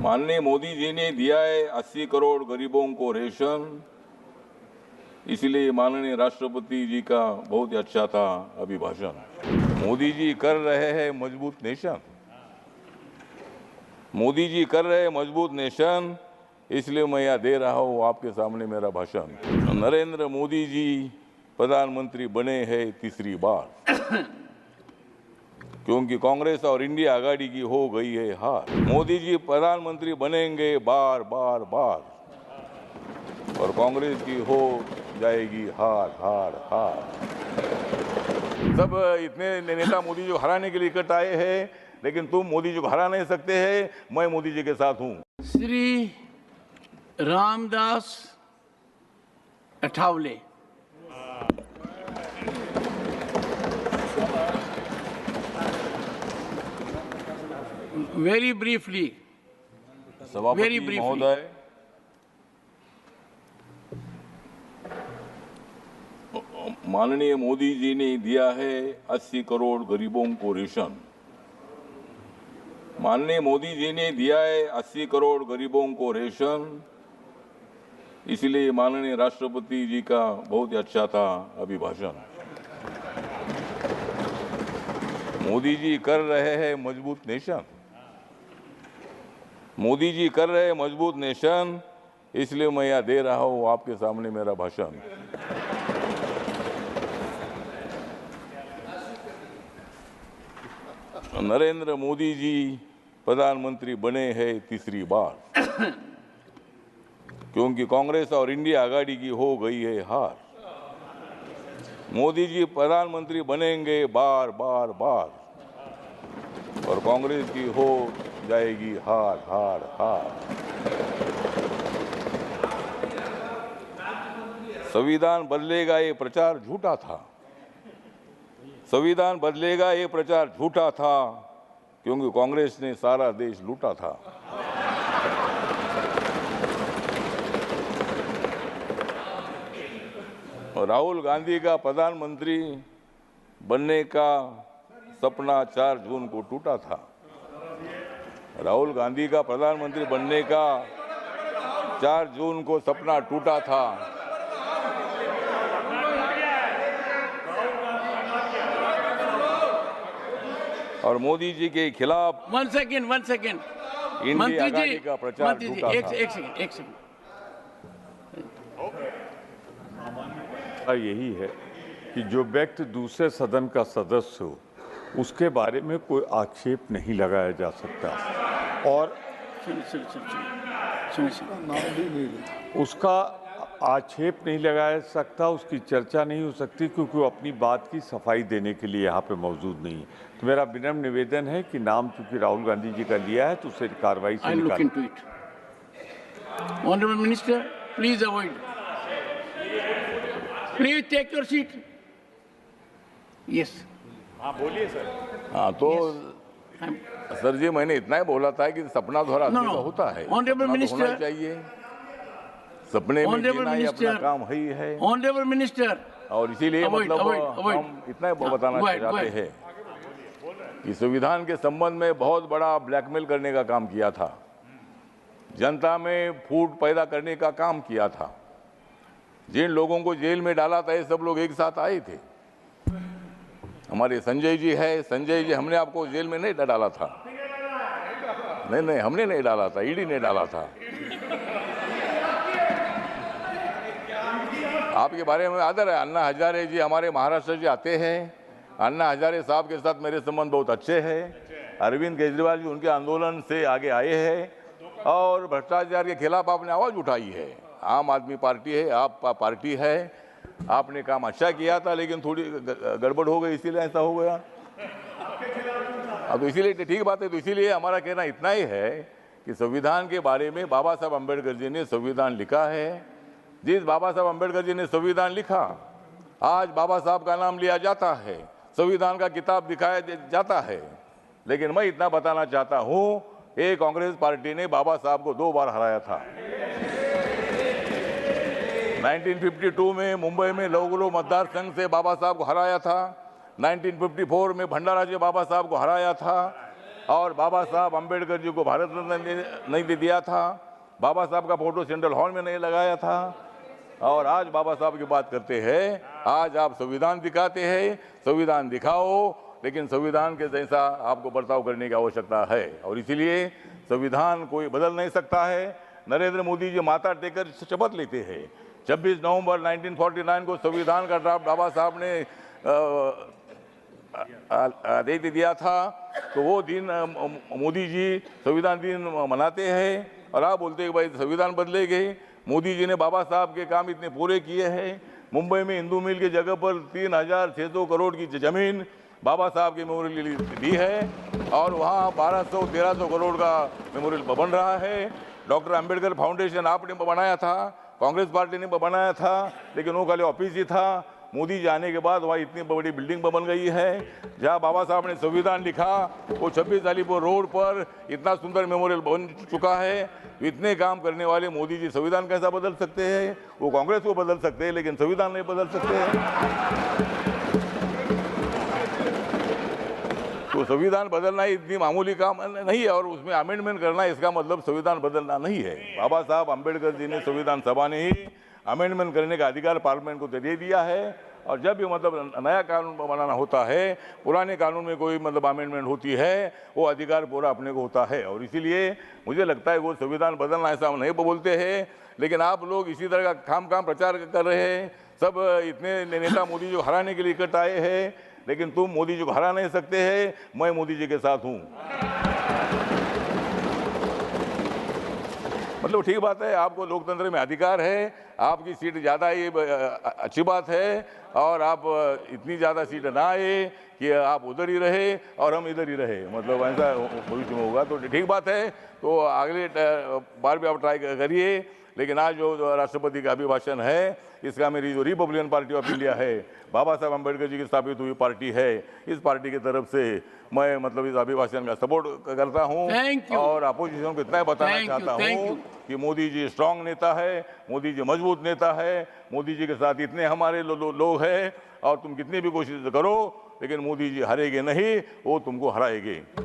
माननीय मोदी जी ने दिया है 80 करोड़ गरीबों को रेशन, इसलिए माननीय राष्ट्रपति जी का बहुत ही अच्छा था अभिभाषण। मोदी जी कर रहे हैं मजबूत नेशन, मोदी जी कर रहे हैं मजबूत नेशन, इसलिए मैं यह दे रहा हूँ आपके सामने मेरा भाषण। नरेंद्र मोदी जी प्रधानमंत्री बने हैं तीसरी बार, क्योंकि कांग्रेस और इंडिया आघाड़ी की हो गई है हार। मोदी जी प्रधानमंत्री बनेंगे बार बार बार, और कांग्रेस की हो जाएगी हार हार हार। सब इतने नेता मोदी जी को हराने के लिए इकट्ठा आए हैं, लेकिन तुम मोदी जी को हरा नहीं सकते हैं। मैं मोदी जी के साथ हूं। श्री रामदास अठावले। Very briefly. सभापति महोदय, माननीय मोदी जी ने दिया है 80 करोड़ गरीबों को रेशन। माननीय मोदी जी ने दिया है 80 करोड़ गरीबों को रेशन, इसलिए माननीय राष्ट्रपति जी का बहुत ही अच्छा था अभिभाषण। मोदी जी कर रहे हैं मजबूत नेशन, मोदी जी कर रहे हैं मजबूत नेशन, इसलिए मैं यह दे रहा हूं आपके सामने मेरा भाषण। नरेंद्र मोदी जी प्रधानमंत्री बने हैं तीसरी बार, क्योंकि कांग्रेस और इंडिया आघाड़ी की हो गई है हार। मोदी जी प्रधानमंत्री बनेंगे बार बार बार, और कांग्रेस की हो जाएगी हार हार हार। संविधान बदलेगा ये प्रचार झूठा था, संविधान बदलेगा ये प्रचार झूठा था, क्योंकि कांग्रेस ने सारा देश लूटा था। और राहुल गांधी का प्रधानमंत्री बनने का सपना 4 जून को टूटा था। राहुल गांधी का प्रधानमंत्री बनने का 4 जून को सपना टूटा था। और मोदी जी के खिलाफ वन सेकेंड इंडिया आघाड़ी का प्रचार झूठा था। एक सेकेंड। यही है कि जो व्यक्ति दूसरे सदन का सदस्य हो उसके बारे में कोई आक्षेप नहीं लगाया जा सकता, और उसका आक्षेप नहीं लगाया जा सकता, उसकी चर्चा नहीं हो सकती, क्योंकि वो अपनी बात की सफाई देने के लिए यहाँ पे मौजूद नहीं है। तो मेरा विनम्र निवेदन है कि नाम चूंकि राहुल गांधी जी का लिया है तो उसे कार्रवाई से निकालें। Honourable minister, please avoid, please take your seat. Yes, हाँ बोलिए सर। हाँ तो सर जी, मैंने इतना ही बोला था कि सपना थोड़ा आदमी का होता है, ऑनरेबल मिनिस्टर चाहिए, सपने में जीना ही अपना काम है। ऑनरेबल मिनिस्टर, और इसीलिए मतलब हम इतना ही बताना चाहते हैं कि संविधान के संबंध में बहुत बड़ा ब्लैकमेल करने का काम किया था, जनता में फूट पैदा करने का काम किया था। जिन लोगों को जेल में डाला था ये सब लोग एक साथ आए थे। हमारे संजय जी है, संजय जी, हमने आपको जेल में नहीं डाला था, नहीं हमने नहीं डाला था, ईडी ने डाला था। आपके बारे में आदर है। अन्ना हजारे जी हमारे महाराष्ट्र से आते हैं, अन्ना हजारे साहब के साथ मेरे संबंध बहुत अच्छे हैं। अरविंद केजरीवाल जी उनके आंदोलन से आगे आए हैं और भ्रष्टाचार के खिलाफ आपने आवाज उठाई है। आम आदमी पार्टी है, आपका पार्टी है, आपने काम अच्छा किया था, लेकिन थोड़ी गड़बड़ हो गई, इसीलिए ऐसा हो गया। अब तो इसीलिए ठीक बात है। तो इसीलिए हमारा कहना इतना ही है कि संविधान के बारे में बाबा साहब अम्बेडकर जी ने संविधान लिखा है। जिस बाबा साहब अम्बेडकर जी ने संविधान लिखा, आज बाबा साहब का नाम लिया जाता है, संविधान का किताब दिखाया जाता है। लेकिन मैं इतना बताना चाहता हूं, एक कांग्रेस पार्टी ने बाबा साहब को 2 बार हराया था। 1952 में मुंबई में लौगुलो मतदार संघ से बाबा साहब को हराया था। 1954 में भंडारा जी बाबा साहब को हराया था। और बाबा साहब अम्बेडकर जी को भारत रत्न नहीं दे दिया था, बाबा साहब का फोटो सेंट्रल हॉल में नहीं लगाया था, और आज बाबा साहब की बात करते हैं। आज आप संविधान दिखाते हैं, संविधान दिखाओ, लेकिन संविधान के जैसा आपको बर्ताव करने की आवश्यकता है, और इसीलिए संविधान कोई बदल नहीं सकता है। नरेंद्र मोदी जी माथा टेकर शपथ लेते हैं। 26 नवंबर 1949 को संविधान का ड्राफ्ट बाबा साहब ने दे दिया था, तो वो दिन मोदी जी संविधान दिन मनाते हैं, और आप बोलते हैं भाई संविधान बदलेंगे। मोदी जी ने बाबा साहब के काम इतने पूरे किए हैं। मुंबई में हिंदू मिल की जगह पर 3600 करोड़ की जमीन बाबा साहब के मेमोरियल के लिए दी है, और वहाँ 1200-1300 करोड़ का मेमोरियल बन रहा है। डॉक्टर अंबेडकर फाउंडेशन आपने बनाया था, कांग्रेस पार्टी ने बनाया था, लेकिन वो खाली ऑफिस ही था। मोदी जी आने के बाद वहाँ इतनी बड़ी बिल्डिंग बन गई है। जहाँ बाबा साहब ने संविधान लिखा, वो 26 अलीपुर रोड पर इतना सुंदर मेमोरियल बन चुका है। इतने काम करने वाले मोदी जी संविधान कैसा बदल सकते हैं? वो कांग्रेस को बदल सकते हैं, लेकिन संविधान नहीं बदल सकते हैं। तो संविधान बदलना इतनी मामूली काम नहीं है, और उसमें अमेंडमेंट करना इसका मतलब संविधान बदलना नहीं है। बाबा साहब अम्बेडकर जी ने संविधान सभा ने ही अमेंडमेंट करने का अधिकार पार्लियामेंट को दे दिया है, और जब भी मतलब नया कानून बनाना होता है, पुराने कानून में कोई मतलब अमेंडमेंट होती है, वो अधिकार पूरा अपने को होता है। और इसीलिए मुझे लगता है वो संविधान बदलना ऐसा हम नहीं बोलते हैं, लेकिन आप लोग इसी तरह का खाम प्रचार कर रहे हैं। सब इतने नेता मोदी जी को हराने के लिए इकट्ठा आए हैं, लेकिन तुम मोदी जी को हरा नहीं सकते हैं। मैं मोदी जी के साथ हूँ। मतलब ठीक बात है, आपको लोकतंत्र में अधिकार है, आपकी सीट ज़्यादा ये अच्छी बात है, और आप इतनी ज़्यादा सीट ना आए कि आप उधर ही रहे और हम इधर ही रहे, मतलब ऐसा भविष्य में होगा तो ठीक बात है। तो अगले बार भी आप ट्राई करिए, लेकिन आज जो राष्ट्रपति का अभिभाषण है, इसका मेरी जो रिपब्लिकन पार्टी ऑफ इंडिया है, बाबा साहब अम्बेडकर जी की स्थापित हुई पार्टी है, इस पार्टी की तरफ से मैं मतलब इस अभिभाषण का सपोर्ट करता हूं, और अपोजिशन को इतना बताना चाहता हूं कि मोदी जी स्ट्रांग नेता है, मोदी जी मजबूत नेता है, मोदी जी के साथ इतने हमारे लोग हैं, और तुम कितनी भी कोशिश करो, लेकिन मोदी जी हारेंगे नहीं, वो तुमको हराएंगे।